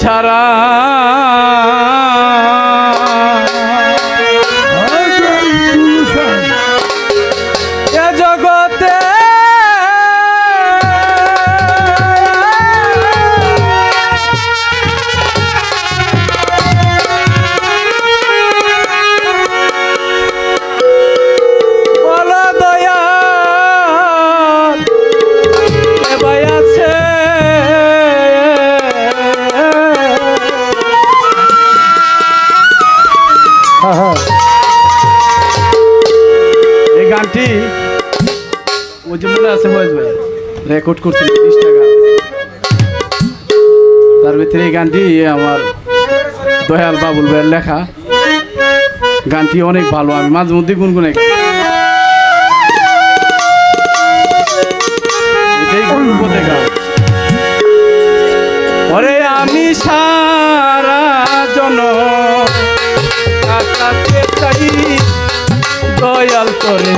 ছাড়া এ জগতে এই গানটি ওই যে মনে আছে ফয়েজ ভাই রেকর্ড করছিল 20 টাকা তার ভিতরে এই গানটি আমার দয়াল বাবুল ভাইয়ের লেখা গানটি অনেক ভালো আমি মাঝে মধ্যে গুনগুনে এটাই গুনগুনে গান ওরে আমি সারা জনম কাটাতে চাই দয়াল করে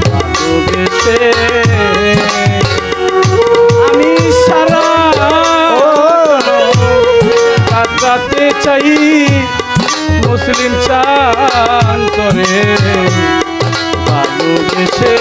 ভালোবেসে আমি সারা কাটাতে চাই মুসলিম চান করে ভালোবেসে